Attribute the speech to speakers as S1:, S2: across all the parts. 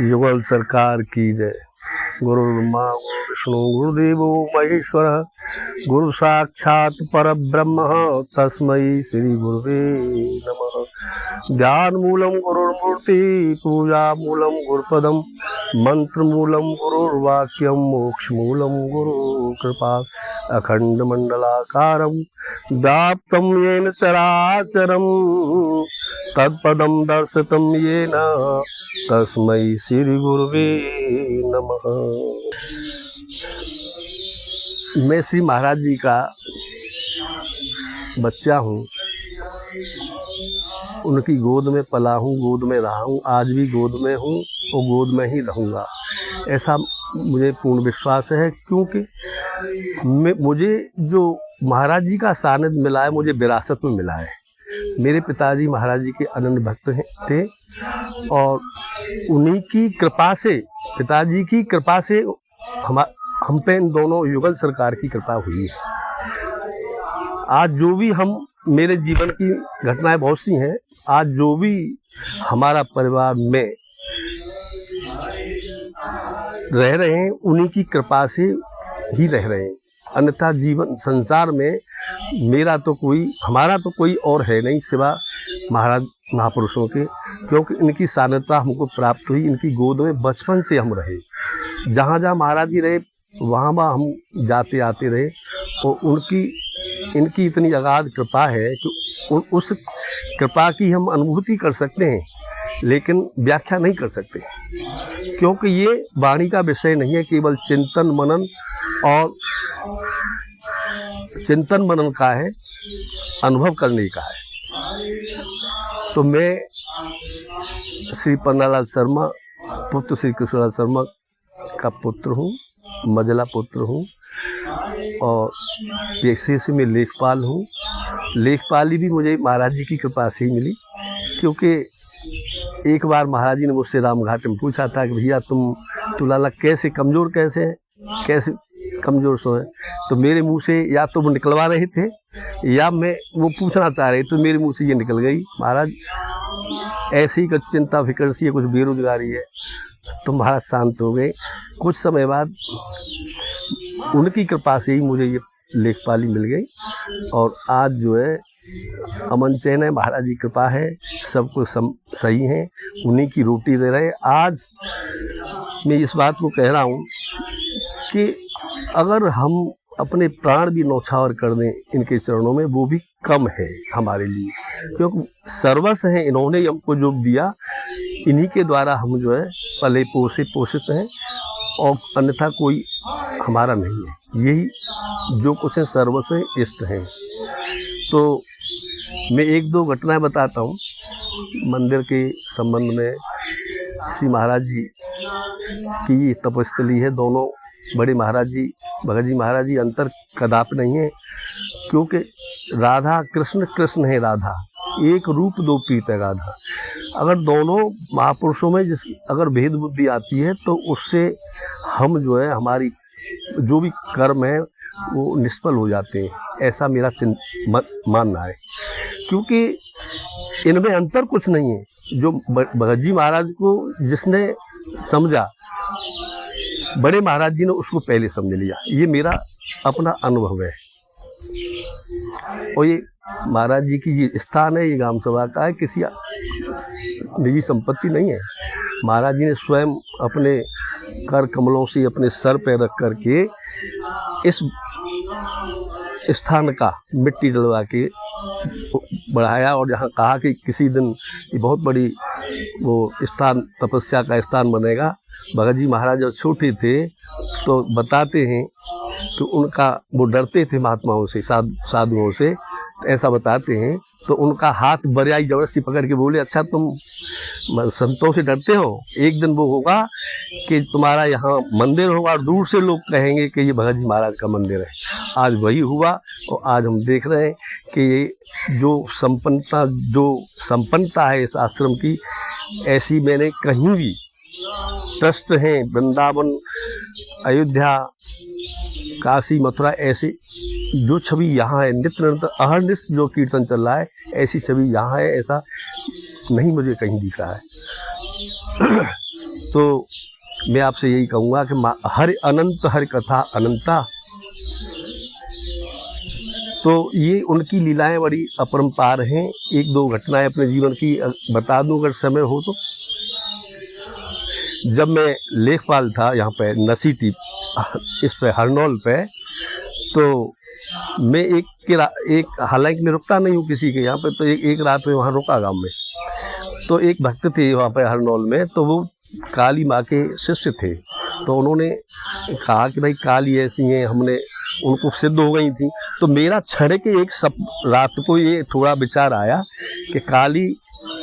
S1: युगल सरकार की जय। गुरु ब्रह्मा गुरु विष्णु गुरुदेवो महेश्वर गुरु साक्षात परब्रह्म तस्मै श्री गुरुवे नमः। ध्यान मूलम गुरुर्मूर्ति पूजा मूलम गुरुपदम मंत्र मूलम गुरुर्वाक्यम मोक्ष मूलम गुरु कृपा अखंड मंडलाकारं व्याप्तं येन चराचरं तत्पदं दर्शितं येन तस्मै श्री गुरुवे नमः। मैं श्री महाराज जी का बच्चा हूँ, उनकी गोद में पला हूँ, गोद में रहा हूँ, आज भी गोद में हूँ और गोद में ही रहूँगा, ऐसा मुझे पूर्ण विश्वास है। क्योंकि मुझे जो महाराज जी का सानिध्य मिला है, मुझे विरासत में मिला है। मेरे पिताजी महाराज जी के अनन्य भक्त थे और उन्हीं की कृपा से, पिताजी की कृपा से हम पे इन दोनों युगल सरकार की कृपा हुई है। आज जो भी हम, मेरे जीवन की घटनाएं बहुत सी हैं, आज जो भी हमारा परिवार में रह रहे हैं उन्हीं की कृपा से ही रह रहे हैं। अन्यथा जीवन संसार में मेरा तो कोई, हमारा तो कोई और है नहीं सिवा महाराज महापुरुषों के। क्योंकि इनकी सानिध्यता हमको प्राप्त हुई, इनकी गोद में बचपन से हम रहे। जहाँ जहाँ महाराज जी रहे वहाँ वहाँ हम जाते आते रहे और इनकी इतनी अगाध कृपा है कि उस कृपा की हम अनुभूति कर सकते हैं, लेकिन व्याख्या नहीं कर सकते। क्योंकि ये वाणी का विषय नहीं है, केवल चिंतन मनन का है, अनुभव करने का है। तो मैं श्री पन्नालाल शर्मा, पुत्र श्री कृष्णलाल शर्मा का पुत्र हूँ, मझला पुत्र हूँ और पेशे से मैं लेखपाल हूँ। लेखपाली भी मुझे महाराज जी की कृपा से ही मिली। क्योंकि एक बार महाराज जी ने मुझसे रामघाट में पूछा था कि भैया तुम लाला कैसे कमज़ोर, कैसे कमज़ोर सो है। तो मेरे मुंह से या तो वो निकलवा रहे थे या मैं वो पूछना चाह रहे, तो मेरे मुंह से ये निकल गई, महाराज ऐसे ही कुछ चिंता फिक्र सी है, कुछ बेरोजगारी है। तो महाराज शांत हो गए। कुछ समय बाद उनकी कृपा से ही मुझे ये लेखपाली मिल गई और आज जो है अमन चैन है, महाराज जी कृपा है, सब कुछ सही है, उन्हीं की रोटी दे रहे। आज मैं इस बात को कह रहा हूँ कि अगर हम अपने प्राण भी न्यौछावर कर दें इनके चरणों में, वो भी कम है हमारे लिए। क्योंकि सर्वस्व है, इन्होंने हमको जो दिया, इन्हीं के द्वारा हम जो है पले पोषित हैं और अन्यथा कोई हमारा नहीं है। यही जो कुछ है सर्वस्व है, इष्ट हैं। तो मैं एक दो घटनाएं बताता हूँ मंदिर के संबंध में। श्री महाराज जी की ये तपस्थली है। दोनों बड़े महाराज जी, भगत जी महाराज जी अंतर कदाप नहीं है। क्योंकि राधा कृष्ण, कृष्ण है राधा, एक रूप दो पीत गाधा। अगर दोनों महापुरुषों में अगर भेद बुद्धि आती है तो उससे हम जो है हमारी जो भी कर्म है वो निष्फल हो जाते हैं, ऐसा मेरा मानना है। क्योंकि इनमें अंतर कुछ नहीं है। जो भगत जी महाराज को जिसने समझा, बड़े महाराज जी ने उसको पहले समझ लिया, ये मेरा अपना अनुभव है। और ये महाराज जी की ये स्थान है, ये ग्राम सभा का है, किसी निजी संपत्ति नहीं है। महाराज जी ने स्वयं अपने कर कमलों से अपने सर पे रख करके इस स्थान का मिट्टी डलवा के बढ़ाया, और जहाँ कहा कि किसी दिन ये बहुत बड़ी वो स्थान तपस्या का स्थान बनेगा। भगत जी महाराज जब छोटे थे तो बताते हैं कि उनका वो डरते थे महात्माओं से, साधुओं से, ऐसा बताते हैं। तो उनका हाथ बरियाई जबरदस्ती पकड़ के बोले, अच्छा तुम संतों से डरते हो, एक दिन वो होगा कि तुम्हारा यहाँ मंदिर होगा और दूर से लोग कहेंगे कि ये भगत जी महाराज का मंदिर है। आज वही हुआ, और आज हम देख रहे हैं कि ये जो संपन्नता है इस आश्रम की, ऐसी मैंने कहीं भी ट्रस्ट हैं, वृंदावन, अयोध्या, काशी, मथुरा, ऐसे जो छवि यहाँ है, नित्य निरंतर अहरनिश जो कीर्तन चल रहा है, ऐसी छवि यहाँ है, ऐसा नहीं मुझे कहीं दिख रहा है। तो मैं आपसे यही कहूँगा कि हर अनंत हर कथा अनंता, तो ये उनकी लीलाएं बड़ी अपरंपार हैं। एक दो घटनाएं अपने जीवन की बता दूं अगर समय हो तो। जब मैं लेखपाल था यहाँ पे नसीटी इस पे हरनौल पे, तो मैं एक हालांकि मैं रुकता नहीं हूँ किसी के यहाँ पे, तो एक रात में वहाँ रुका गाँव में। तो एक भक्त थे वहाँ पे हरनौल में, तो वो काली माँ के शिष्य थे। तो उन्होंने कहा कि भाई काली ऐसी हैं, हमने उनको सिद्ध हो गई थी। तो मेरा छड़े के एक रात को ये थोड़ा विचार आया कि काली,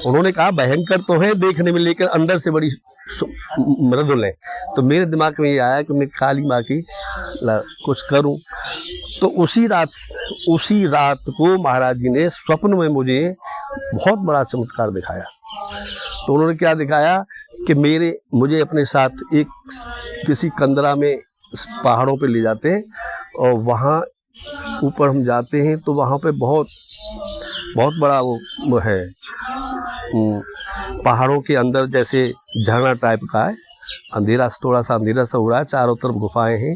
S1: उन्होंने कहा भयंकर तो है देखने में, लेकिन अंदर से बड़ी मृदुल है। तो मेरे दिमाग में ये आया कि मैं काली माँ की कुछ करूं। तो उसी रात को महाराज जी ने स्वप्न में मुझे बहुत बड़ा चमत्कार दिखाया। तो उन्होंने क्या दिखाया कि मुझे अपने साथ एक किसी कंदरा में पहाड़ों पे ले जाते हैं, और वहाँ ऊपर हम जाते हैं तो वहाँ पे बहुत बड़ा वो है, पहाड़ों के अंदर जैसे झरना टाइप का है, थोड़ा सा अंधेरा सा हो रहा है, चारों तरफ गुफाएं हैं।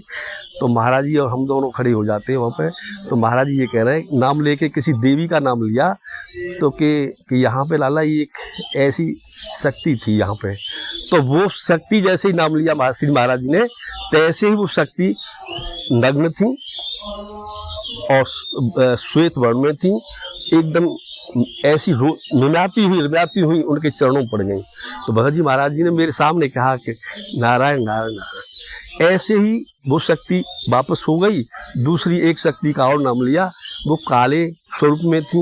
S1: तो महाराज जी और हम दोनों खड़े हो जाते हैं वहाँ पे। तो महाराज जी ये कह रहे हैं, नाम लेके किसी देवी का नाम लिया, तो कि यहाँ पे लाला ये एक ऐसी शक्ति थी यहाँ पे। तो वो शक्ति जैसे ही नाम लिया श्री महाराज जी ने, तैसे ही वो शक्ति नग्न थी और श्वेत वर्ण में थी, एकदम ऐसी निमाती हुई उनके चरणों पड़ गई। तो भगत जी महाराज जी ने मेरे सामने कहा कि नारायण नारायण नारायण। ऐसे ही वो शक्ति वापस हो गई। दूसरी एक शक्ति का और नाम लिया, वो काले स्वरूप में थी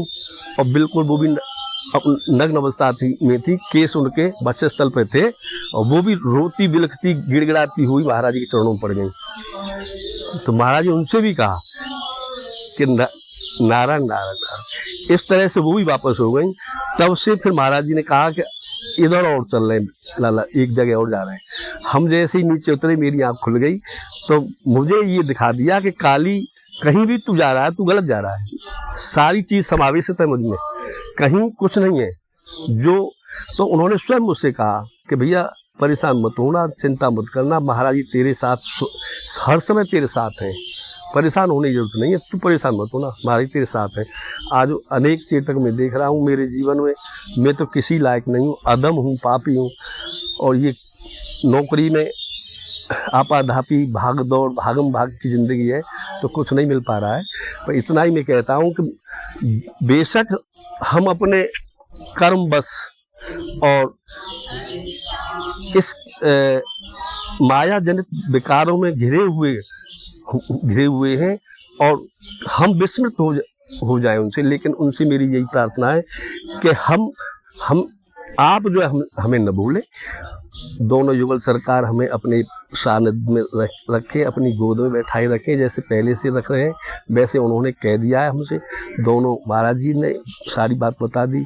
S1: और बिल्कुल वो भी नग्न अवस्था में थी, केस उनके वक्षस्थल पे थे, और वो भी रोती बिलखती गिड़गिड़ाती हुई महाराज जी के चरणों पड़ गई। तो महाराज जी उनसे भी कहा कि नारायण नारायण नारायण। इस तरह से वो भी वापस हो गई। तब से फिर महाराज जी ने कहा कि इधर और चल रहे हैं लाला, एक जगह और जा रहे हैं। हम जैसे ही नीचे उतरे मेरी आँख खुल गई, तो मुझे ये दिखा दिया कि काली कहीं भी तू जा रहा है, तू गलत जा रहा है। सारी चीज़ समावेशित है मुझ में, कहीं कुछ नहीं है जो। तो उन्होंने स्वयं मुझसे कहा कि भैया परेशान मत होना, चिंता मत करना, महाराज जी तेरे साथ हर समय तेरे साथ हैं, परेशान होने की जरूरत नहीं है, तू परेशान मत होना, महाराज तेरे साथ है। आज अनेक चेतक मैं देख रहा हूँ मेरे जीवन में, मैं तो किसी लायक नहीं हूँ, अदम हूँ, पापी हूँ, और ये नौकरी में आपाधापी भाग दौड़ भागम भाग की ज़िंदगी है, तो कुछ नहीं मिल पा रहा है। पर इतना ही मैं कहता हूँ कि बेशक हम अपने कर्म बस और इस माया जनित विकारों में घिरे हुए हैं, और हम विस्मृत हो जाए उनसे। लेकिन उनसे मेरी यही प्रार्थना है कि हम आप जो है हमें न भूलें, दोनों युगल सरकार हमें अपने सानिध्य में रखें, अपनी गोद में बैठाए रखें, जैसे पहले से रख रहे हैं वैसे उन्होंने कह दिया है हमसे। दोनों महाराज जी ने सारी बात बता दी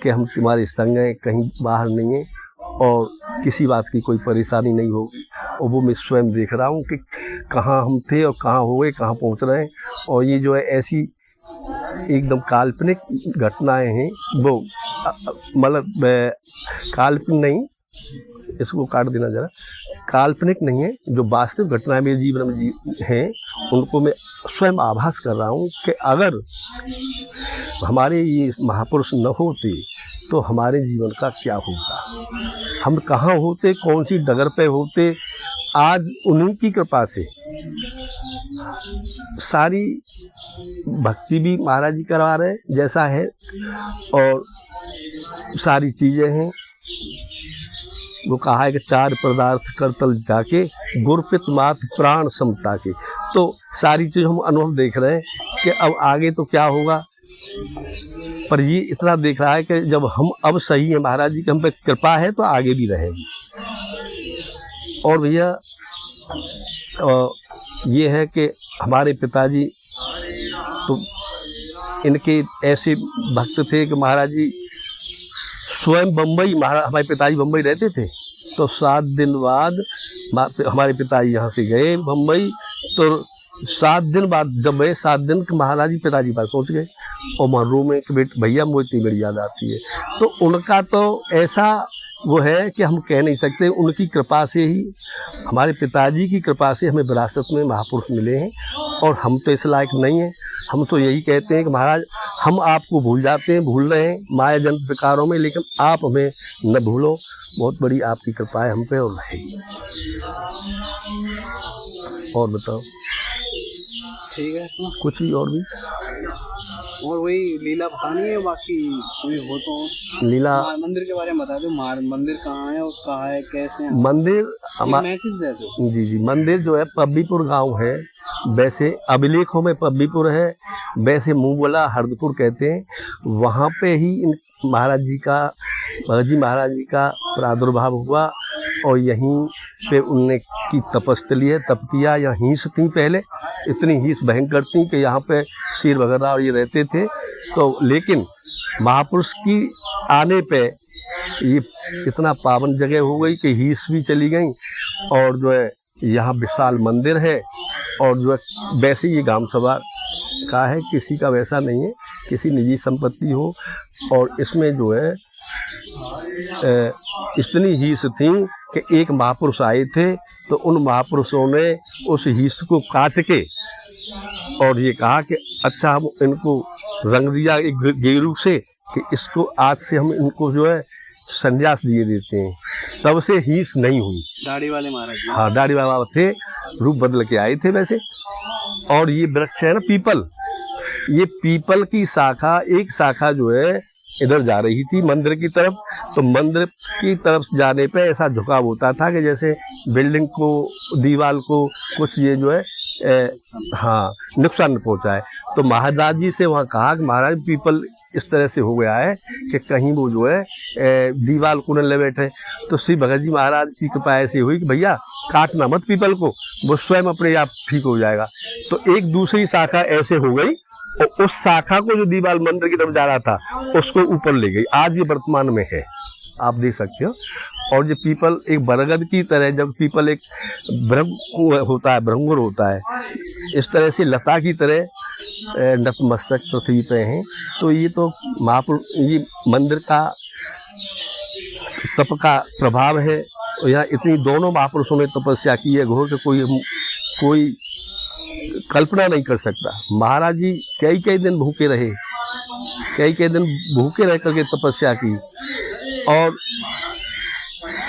S1: कि हम तुम्हारे संग हैं, कहीं बाहर नहीं हैं और किसी बात की कोई परेशानी नहीं होगी। और वो मैं स्वयं देख रहा हूँ कि कहाँ हम थे और कहाँ हो गए, कहाँ पहुँच रहे हैं। और ये जो है ऐसी एकदम काल्पनिक घटनाएं हैं, वो मतलब काल्पनिक नहीं, इसको काट देना जरा, काल्पनिक नहीं है, जो वास्तविक घटनाएं मेरे जीवन में हैं उनको मैं स्वयं आभास कर रहा हूँ कि अगर हमारे ये महापुरुष न होते तो हमारे जीवन का क्या होता, हम कहाँ होते, कौन सी डगर पे होते। आज उन्हीं की कृपा से सारी भक्ति भी महाराज जी करवा रहे हैं जैसा है, और सारी चीज़ें हैं। वो कहा है कि चार पदार्थ करतल जाके गुरपित मात प्राण समता के। तो सारी चीज़ हम अनुभव देख रहे हैं कि अब आगे तो क्या होगा, पर ये इतना देख रहा है कि जब हम अब सही हैं, महाराज जी की हम पे कृपा है तो आगे भी रहेगी। और भैया ये है कि हमारे पिताजी तो इनके ऐसे भक्त थे कि महाराज जी स्वयं बम्बई, हमारे पिताजी बम्बई रहते थे, तो 7 दिन बाद हमारे पिताजी यहाँ से गए बम्बई, तो 7 दिन बाद जब गए 7 दिन के महाराज जी पिताजी पास पहुँच गए और मर्रू में कि बेट भैया मुझे इतनी बड़ी याद आती है। तो उनका तो ऐसा वो है कि हम कह नहीं सकते, उनकी कृपा से ही, हमारे पिताजी की कृपा से हमें विरासत में महापुरुष मिले हैं और हम तो इस लायक नहीं हैं। हम तो यही कहते हैं कि महाराज हम आपको भूल जाते हैं, भूल रहे हैं माया जन्म प्रकारों में, लेकिन आप हमें न भूलो। बहुत बड़ी आपकी कृपा है हम पे और रहेगी। और बताओ,
S2: ठीक है,
S1: कुछ भी और भी
S2: और वही लीला बतानी है, बाकी कोई हो तो
S1: लीला।
S2: मंदिर के बारे में बता दो, मंदिर कहाँ है और कहाँ है, कैसे है
S1: मंदिर?
S2: मैसेज दे दो।
S1: जी जी, मंदिर जो है पब्बीपुर गांव है, वैसे अभिलेखों में पब्बीपुर है, वैसे मुँहबोला हरदपुर कहते हैं। वहाँ पे ही इन महाराज जी का, भगत जी महाराज जी का प्रादुर्भाव हुआ और यहीं पे उनने की तपस्थली है, तप किया। यहाँ हींस थी पहले, इतनी हींस भयंकर थी कि यहाँ पे शेर वगैरह और ये रहते थे। तो लेकिन महापुरुष की आने पे ये इतना पावन जगह हो गई कि हींस भी चली गई और जो है यहाँ विशाल मंदिर है। और जो है वैसे ये गांव सभा का है, किसी का वैसा नहीं है, किसी निजी संपत्ति हो। और इसमें जो है इतनी हीस थी कि एक महापुरुष आए थे, तो उन महापुरुषों ने उस हीस को काट के और ये कहा कि अच्छा हम इनको रंग दिया एक गेरू से कि इसको आज से हम इनको जो है संन्यास दिए देते हैं। तब से हीस नहीं हुई।
S2: दाढ़ी वाले महाराज,
S1: हाँ दाढ़ी वाला थे, रूप बदल के आए थे वैसे। और ये वृक्ष है ना पीपल, ये पीपल की शाखा, एक शाखा जो है इधर जा रही थी मंदिर की तरफ। तो मंदिर की तरफ जाने पे ऐसा झुकाव होता था कि जैसे बिल्डिंग को, दीवार को कुछ ये जो है हाँ नुकसान न पहुँचाए। तो महाराज जी से वहाँ कहा कि महाराज पीपल इस तरह से हो गया है कि कहीं वो जो है दीवार को न ले बैठे। तो श्री भगत जी महाराज की कृपा ऐसी हुई कि भैया काटना मत पीपल को, वो स्वयं अपने आप ठीक हो जाएगा। तो एक दूसरी शाखा ऐसे हो गई और उस शाखा को जो दीवार मंदिर की तरफ जा रहा था उसको ऊपर ले गई। आज ये वर्तमान में है, आप देख सकते हो। और ये पीपल एक बरगद की तरह, जब पीपल एक ब्रह्म होता है, ब्रह्मुर होता है, इस तरह से लता की तरह नतमस्तक पृथ्वी पे हैं। तो ये तो महापुरुष, ये मंदिर का तप का प्रभाव है। और यहाँ इतनी दोनों महापुरुषों ने तपस्या की है घोर कि कोई कल्पना नहीं कर सकता। महाराज जी कई दिन भूखे रहे, कई दिन भूखे रह करके तपस्या की। और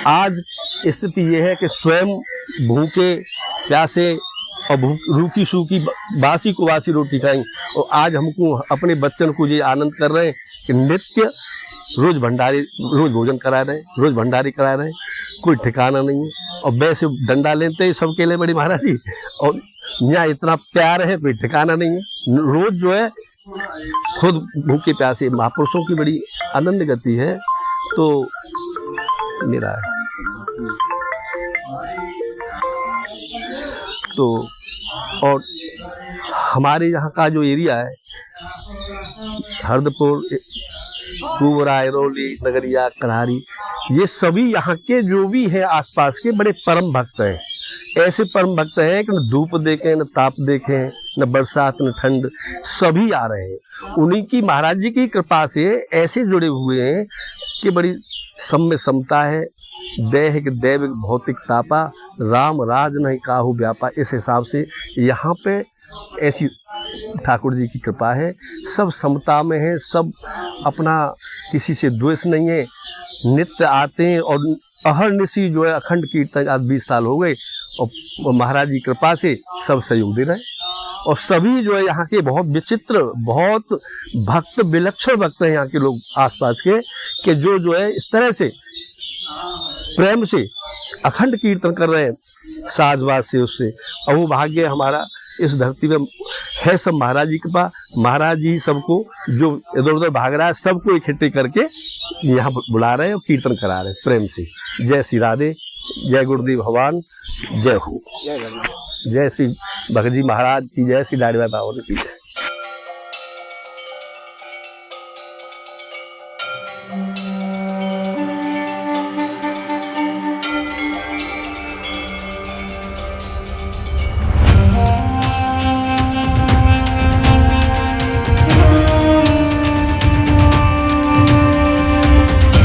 S1: आज स्थिति ये है कि स्वयं भूखे प्यासे और रूखी सूखी बासी को बासी रोटी खाई। और आज हमको अपने बच्चन को ये आनंद कर रहे हैं कि नित्य रोज भंडारी, रोज भोजन करा रहे, रोज भंडारी करा रहे, कोई ठिकाना नहीं है। और वैसे डंडा लेते हैं सबके लिए बड़ी महाराज जी, और यहाँ इतना प्यार है, कोई ठिकाना नहीं है। रोज जो है खुद भूखे प्यासे महापुरुषों की बड़ी आनंद गति है। तो मेरा है। तो और हमारे यहाँ का जो एरिया है, हरदपुर, कुवरा, एरोली, नगरिया, कन्हारी, ये सभी यहाँ के जो भी है आसपास के बड़े परम भक्त हैं। ऐसे परम भक्त हैं कि न धूप देखें, न ताप देखें, न बरसात, न ठंड, सभी आ रहे हैं। उन्हीं की, महाराज जी की कृपा से ऐसे जुड़े हुए हैं कि बड़ी सम्य समता है। देह के दैविक भौतिक तापा, राम राज नहीं काहू व्यापा। इस हिसाब से यहाँ पे ऐसी ठाकुर जी की कृपा है। सब समता में है, सब अपना किसी से द्वेष नहीं है। नित्य आते हैं और अहर्निशी जो है अखंड कीर्तन, आज 20 साल हो गए, और महाराज जी की कृपा से सब सहयोग दे रहे हैं। और सभी जो है यहाँ के बहुत विचित्र, बहुत भक्त, विलक्षण भक्त हैं यहाँ के लोग आसपास के, कि जो है इस तरह से प्रेम से अखंड कीर्तन कर रहे हैं, साजबाज से उससे। और वो भाग्य हमारा इस धरती में है। सब महाराज जी के पास, महाराज जी सबको जो इधर उधर भाग रहा है सबको इकट्ठे करके यहाँ बुला रहे हैं और कीर्तन करा रहे हैं प्रेम से। जय श्री राधे, जय गुरुदेव भगवान, जय हो, जय श्री भगत जी महाराज की जय, श्री लाडवा बाबा की जय।